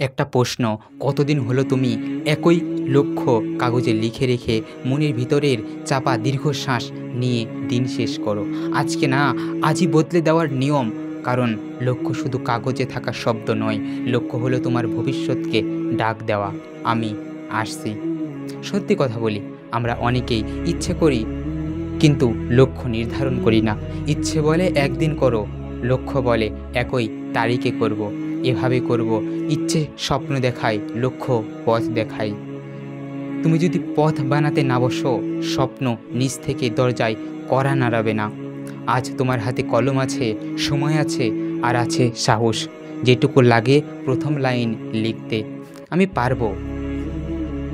একটা প্রশ্ন, কতদিন হলো তুমি একই লক্ষ্য কাগজে লিখে রেখে মনের ভিতরের চাপা দীর্ঘশ্বাস নিয়ে দিন শেষ করো? আজকে না, আজই বদলে দেওয়ার নিয়ম। কারণ লক্ষ্য শুধু কাগজে থাকা শব্দ নয়, লক্ষ্য হলো তোমার ভবিষ্যৎকে ডাক দেওয়া। আমি আসছি। সত্যি কথা বলি, আমরা অনেকেই ইচ্ছে করি কিন্তু লক্ষ্য নির্ধারণ করি না। ইচ্ছে বলে একদিন করো, লক্ষ্য বলে একই তারিখে করব, এভাবে করব। ইচ্ছে স্বপ্ন দেখায়, লক্ষ্য পথ দেখায়। তুমি যদি পথ বানাতে না বসো, স্বপ্ন নিচ থেকে দরজায় কড়া নাড়াবে না। আজ তোমার হাতে কলম আছে, সময় আছে, আর আছে সাহস। যেটুকু লাগে প্রথম লাইন লিখতে, আমি পারবো।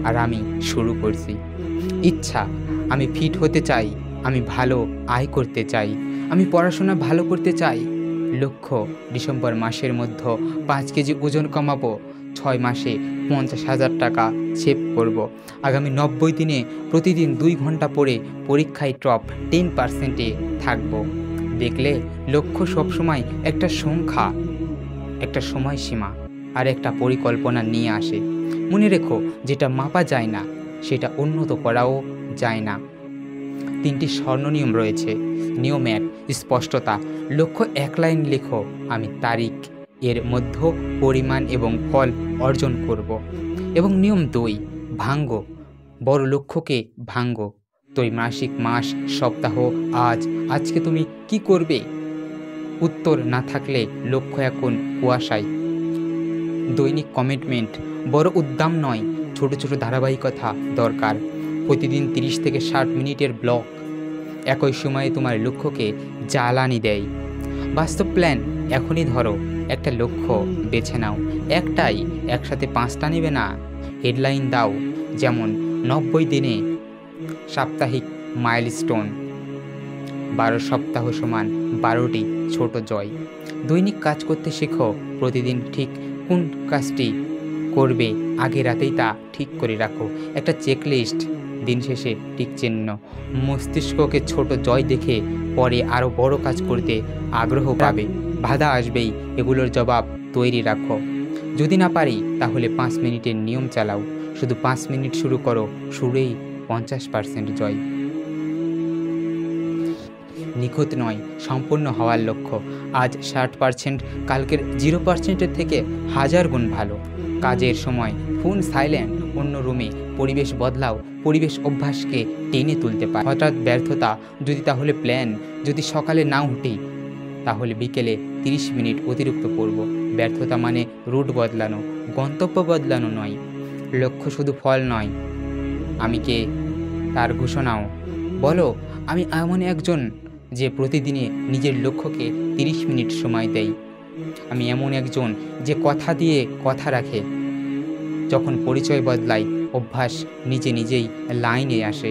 আর আমি শুরু করছি। ইচ্ছা, আমি ফিট হতে চাই, আমি ভালো আয় করতে চাই, আমি পড়াশোনা ভালো করতে চাই। লক্ষ্য, ডিসেম্বর মাসের মধ্যে 5 কেজি ওজন কমাবো, 6 মাসে 50,000 টাকা সেভ করব। আগামী 90 দিনে প্রতিদিন 2 ঘন্টা পড়ে পরীক্ষায় টপ 10%-এ থাকবো। দেখলে, লক্ষ্য সবসময় একটা সংখ্যা, একটা সময়সীমা আর একটা পরিকল্পনা নিয়ে আসে। মনে রেখো, যেটা মাপা যায় না সেটা উন্নত করাও যায় না। 3টি স্বর্ণনিয়ম রয়েছে। নিয়ম 1, স্পষ্টতা। লক্ষ্য 1 লাইন লেখো, আমি তারিখ, এর মধ্যে পরিমাণ এবং ফল অর্জন করব। এবং নিয়ম 2, ভাঙ্গো। বড় লক্ষ্যকে ভাঙ্গো। ত্রৈমাসিক, মাস, সপ্তাহ, আজকে তুমি কি করবে? উত্তর না থাকলে লক্ষ্য এখন কুয়াশায়। দৈনিক কমিটমেন্ট, বড় উদ্যম নয়, ছোট ছোট ধারাবাহিকতা দরকার। প্রতিদিন 30 থেকে 60 মিনিটের ব্লক একই সময়ে তোমার লক্ষ্যকে জ্বালানি দেয়। বাস্তব প্ল্যান এখনই ধরো। একটা লক্ষ্য বেছে নাও, একটাই, একসাথে 5টা নেবে না। হেডলাইন দাও, যেমন 90 দিনে সাপ্তাহিক মাইলস্টোন, 12 সপ্তাহ সমান 12টি ছোট জয়। দৈনিক কাজ করতে শেখো। প্রতিদিন ঠিক কোন কাজটি করবে আগে রাতেই তা ঠিক করে রাখো। একটা চেকলিস্ট, দিন শেষে টিক চিহ্ন। মস্তিষ্ককে ছোট জয় দেখে পরে আরও বড় কাজ করতে আগ্রহ পাবে। বাধা আসবেই, এগুলোর জবাব তৈরি রাখো। যদি না পারি তাহলে 5 মিনিটের নিয়ম চালাও। শুধু 5 মিনিট শুরু করো, শুরুই 50% জয়। নিখুঁত নয়, সম্পূর্ণ হওয়ার লক্ষ্য। আজ 60%, কালকের 0%-এর থেকে 1000 গুণ ভালো। কাজের সময় ফোন সাইলেন্ট, অন্য রুমে। পরিবেশ বদলাও, পরিবেশ অভ্যাসকে টেনে তুলতে পারে। হঠাৎ ব্যর্থতা যদি, তাহলে প্ল্যান। যদি সকালে না উঠি তাহলে বিকেলে 30 মিনিট অতিরিক্ত পড়ব। ব্যর্থতা মানে রুট বদলানো, গন্তব্য বদলানো নয়। লক্ষ্য শুধু ফল নয়, আমি কে তার ঘোষণাও। বলো, আমি এমন একজন যে প্রতিদিনে নিজের লক্ষ্যকে 30 মিনিট সময় দেয়। আমি এমন একজন যে কথা দিয়ে কথা রাখে। যখন পরিচয় বদলায়, অভ্যাস নিজে নিজেই লাইনে আসে।